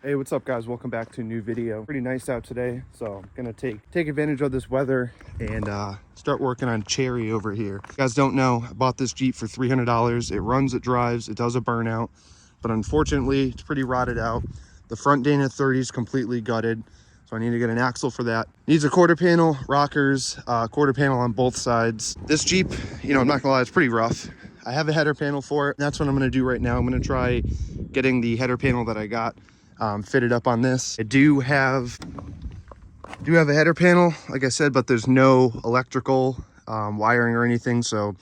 Hey, what's up guys? Welcome back to a new video. Pretty nice out today, so I'm gonna take advantage of this weather and start working on Cherry over here. If you guys don't know, I bought this Jeep for $300. It runs, it drives, it does a burnout, but unfortunately it's pretty rotted out. The front Dana 30 is completely gutted, so I need to get an axle for that. Needs a quarter panel, rockers, quarter panel on both sides. This Jeep, you know, I'm not gonna lie, it's pretty rough. I have a header panel for it. That's what I'm gonna do right now. I'm gonna try getting the header panel that I got fitted up on this. I do have a header panel, like I said, but there's no electrical wiring or anything. So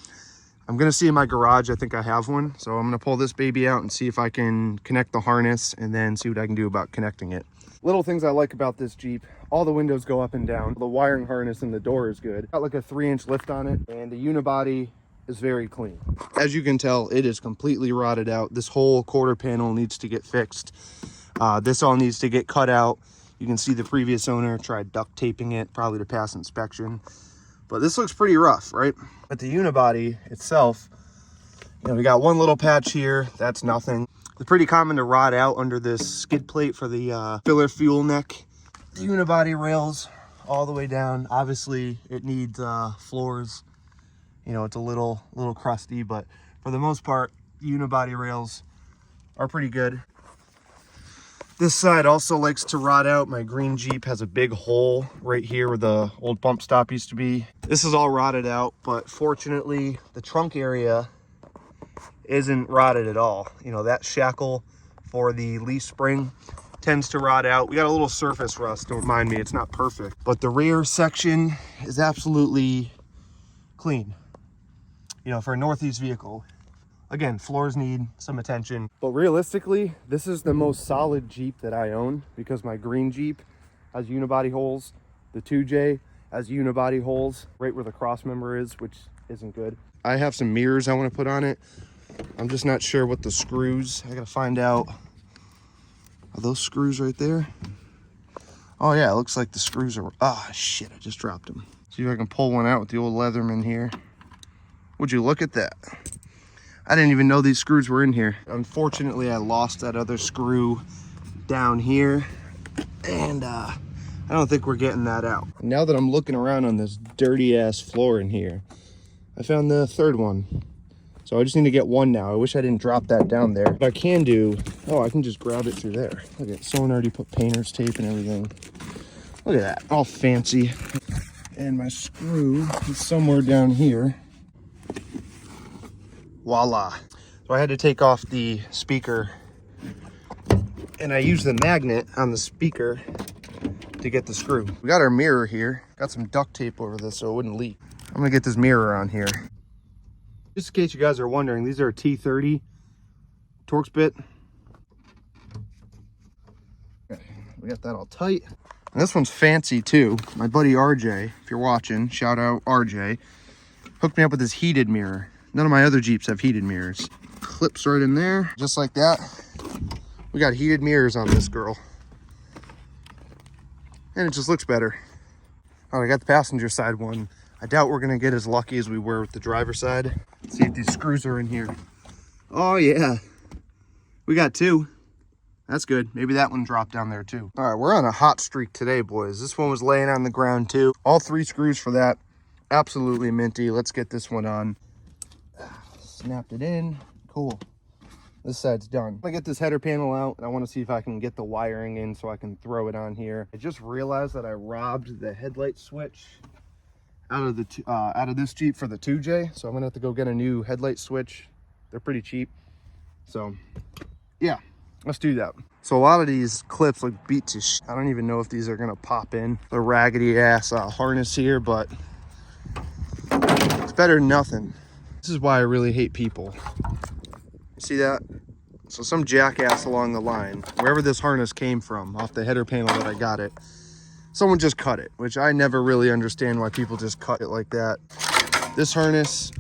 I'm gonna see in my garage, I think I have one. So I'm gonna pull this baby out and see if I can connect the harness and then see what I can do about connecting it. Little things I like about this Jeep: all the windows go up and down. The wiring harness in the door is good. Got like a 3-inch lift on it, and the unibody is very clean. As you can tell, it is completely rotted out. This whole quarter panel needs to get fixed. This all needs to get cut out. You can see the previous owner tried duct taping it, probably to pass inspection. But this looks pretty rough, right? But the unibody itself, you know, we got one little patch here. That's nothing. It's pretty common to rot out under this skid plate for the filler fuel neck. The unibody rails all the way down. Obviously, it needs floors. You know, it's a little crusty, but for the most part, the unibody rails are pretty good. This side also likes to rot out. My green Jeep has a big hole right here where the old bump stop used to be. This is all rotted out, but fortunately the trunk area isn't rotted at all. You know, that shackle for the leaf spring tends to rot out. We got a little surface rust, don't mind me, it's not perfect. But the rear section is absolutely clean, you know, for a Northeast vehicle. Again, floors need some attention. But realistically, this is the most solid Jeep that I own, because my green Jeep has unibody holes. The 2J has unibody holes right where the cross member is, which isn't good. I have some mirrors I want to put on it. I'm just not sure what the screws, I gotta find out. Are those screws right there? Oh yeah, it looks like the screws are, ah shit, I just dropped them. See if I can pull one out with the old Leatherman here. Would you look at that? I didn't even know these screws were in here. Unfortunately, I lost that other screw down here, and I don't think we're getting that out. Now that I'm looking around on this dirty ass floor in here, I found the third one. So I just need to get one now. I wish I didn't drop that down there. What I can do, oh, I can just grab it through there. Look at, someone already put painter's tape and everything. Look at that, all fancy. And my screw is somewhere down here. Voila. So I had to take off the speaker, and I used the magnet on the speaker to get the screw. We got our mirror here. Got some duct tape over this so it wouldn't leak. I'm gonna get this mirror on here. Just in case you guys are wondering, these are a T30 Torx bit. Okay, we got that all tight. And this one's fancy too. My buddy RJ, if you're watching, shout out RJ, hooked me up with this heated mirror. None of my other Jeeps have heated mirrors. Clips right in there, just like that. We got heated mirrors on this girl. And it just looks better. Oh, I got the passenger side one. I doubt we're gonna get as lucky as we were with the driver's side. Let's see if these screws are in here. Oh yeah, we got two. That's good. Maybe that one dropped down there too. All right, we're on a hot streak today, boys. This one was laying on the ground too. All 3 screws for that. Absolutely minty. Let's get this one on. Snapped it in. Cool. This side's done. I'm gonna get this header panel out, and I want to see if I can get the wiring in so I can throw it on here. I just realized that I robbed the headlight switch out of this Jeep for the 2J, so I'm gonna have to go get a new headlight switch. They're pretty cheap, so yeah, let's do that. So a lot of these clips look beat to shit. I don't even know if these are gonna pop in the raggedy ass harness here, but it's better than nothing. This is why I really hate people. You see that? So some jackass along the line, wherever this harness came from, off the header panel that I got it, someone just cut it, which I never really understand why people just cut it like that. This harness,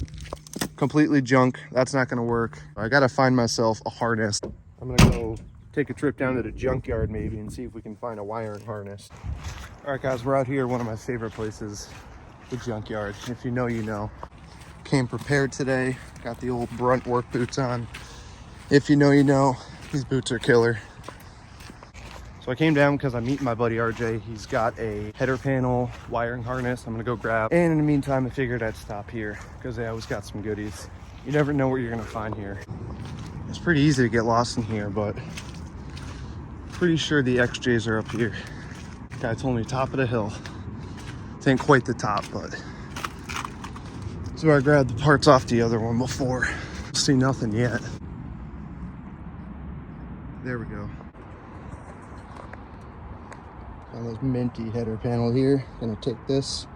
completely junk. That's not gonna work. I gotta find myself a harness. I'm gonna go take a trip down to the junkyard maybe and see if we can find a wiring harness. All right guys, we're out here, one of my favorite places, the junkyard. If you know, you know. Came prepared today. Got the old Brunt work boots on. If you know, you know. These boots are killer. So I came down because I'm meeting my buddy RJ. He's got a header panel wiring harness I'm gonna go grab. And in the meantime, I figured I'd stop here because they always got some goodies. You never know what you're gonna find here. It's pretty easy to get lost in here, but pretty sure the XJs are up here. Guy told me top of the hill. It ain't quite the top, but so I grabbed the parts off the other one before. See nothing yet. There we go. On this minty header panel here. Gonna take this.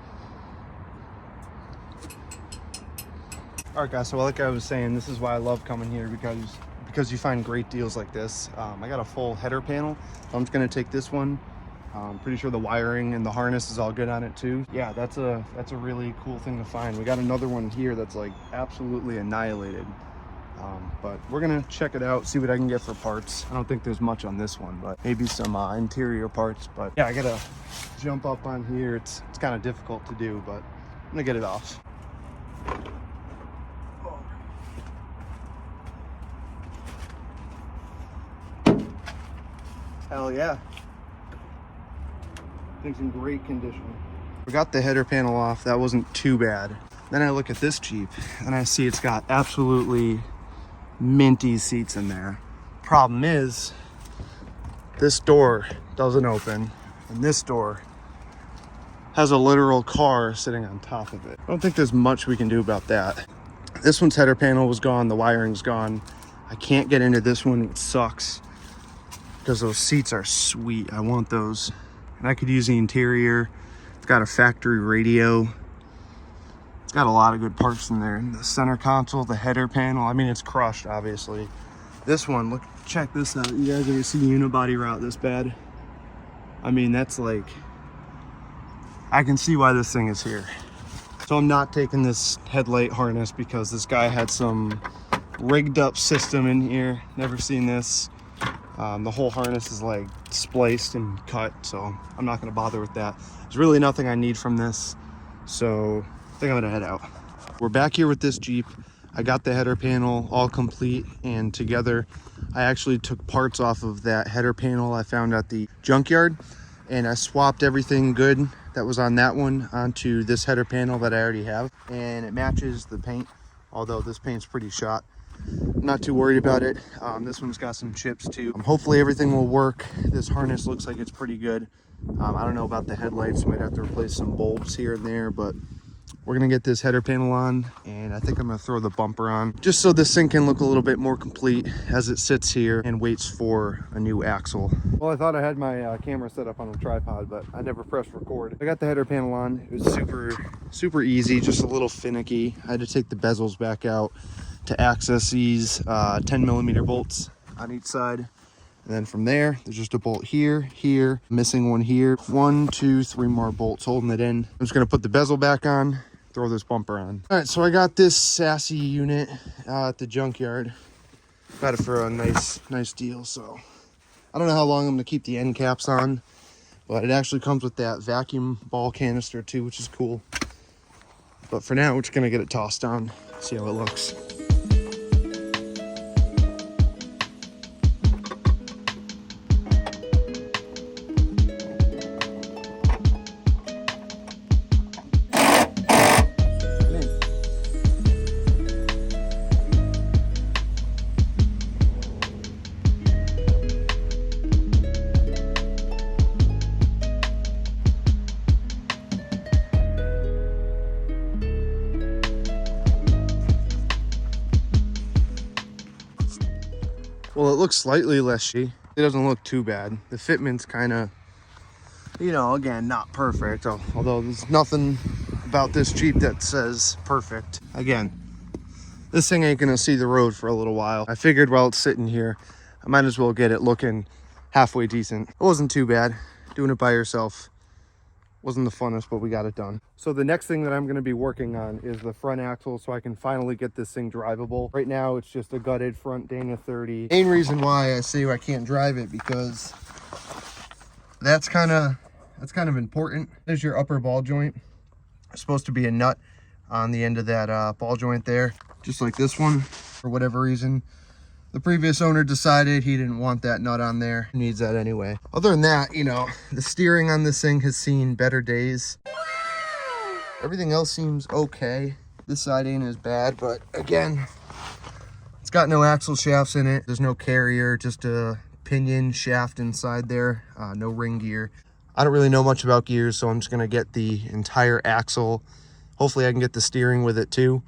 All right, guys, so like I was saying, this is why I love coming here, because you find great deals like this. I got a full header panel. I'm just gonna take this one. I'm pretty sure the wiring and the harness is all good on it too. Yeah, that's a really cool thing to find. We got another one here that's like absolutely annihilated. But we're gonna check it out, see what I can get for parts. I don't think there's much on this one, but maybe some interior parts. But yeah, I gotta jump up on here. It's kind of difficult to do, but I'm gonna get it off. Hell yeah. Thing's in great condition. We got the header panel off. That wasn't too bad. Then I look at this Jeep and I see it's got absolutely minty seats in there. Problem is, this door doesn't open and this door has a literal car sitting on top of it. I don't think there's much we can do about that. This one's header panel was gone. The wiring's gone. I can't get into this one, which sucks because those seats are sweet. I want those. And I could use the interior. It's got a factory radio. It's got a lot of good parts in there. The center console, the header panel. I mean, it's crushed, obviously. This one, look, check this out. You guys ever see unibody route this bad? I mean, that's like, I can see why this thing is here. So I'm not taking this headlight harness because this guy had some rigged up system in here. Never seen this. The whole harness is like spliced and cut, so I'm not gonna bother with that. There's really nothing I need from this, so I think I'm gonna head out. We're back here with this Jeep. I got the header panel all complete and together. I actually took parts off of that header panel I found at the junkyard, and I swapped everything good that was on that one onto this header panel that I already have, and it matches the paint, although this paint's pretty shot. Not too worried about it. This one's got some chips too. Hopefully everything will work. This harness looks like it's pretty good. I don't know about the headlights. Might have to replace some bulbs here and there, but we're gonna get this header panel on, and I think I'm gonna throw the bumper on just so this thing can look a little bit more complete as it sits here and waits for a new axle. Well, I thought I had my camera set up on a tripod, but I never pressed record. I got the header panel on. It was super easy, just a little finicky. I had to take the bezels back out to access these 10mm bolts on each side. And then from there, there's just a bolt here, missing one here. 1, 2, 3 more bolts holding it in. I'm just gonna put the bezel back on, throw this bumper on. All right, so I got this sassy unit at the junkyard. Got it for a nice deal. So I don't know how long I'm gonna keep the end caps on, but it actually comes with that vacuum ball canister too, which is cool. But for now, we're just gonna get it tossed on, see how it looks. Well, it looks slightly less shitty. It doesn't look too bad. The fitment's kind of, you know, again, not perfect. Although there's nothing about this Jeep that says perfect. Again, this thing ain't gonna see the road for a little while. I figured while it's sitting here, I might as well get it looking halfway decent. It wasn't too bad. Doing it by yourself wasn't the funnest, but we got it done. So the next thing that I'm gonna be working on is the front axle so I can finally get this thing drivable. Right now, it's just a gutted front Dana 30. Main reason why I say I can't drive it because that's kind of important. There's your upper ball joint. There's supposed to be a nut on the end of that ball joint there, just like this one. For whatever reason, The previous owner decided he didn't want that nut on there. Needs that anyway. Other than that, you know, the steering on this thing has seen better days. Everything else seems okay. This side ain't as bad, but again, it's got no axle shafts in it. There's no carrier, just a pinion shaft inside there. No ring gear. I don't really know much about gears, so I'm just gonna get the entire axle. Hopefully I can get the steering with it too,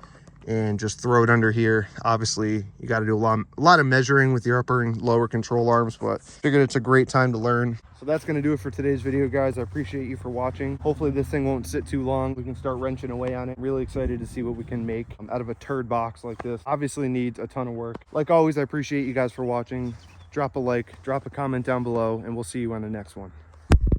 and just throw it under here. Obviously, you got to do a lot of measuring with your upper and lower control arms, but figured it's a great time to learn. So that's going to do it for today's video, guys. I appreciate you for watching. Hopefully this thing won't sit too long. We can start wrenching away on it. Really excited to see what we can make out of a turd box like this. Obviously needs a ton of work. Like always, I appreciate you guys for watching. Drop a like, drop a comment down below, and we'll see you on the next one.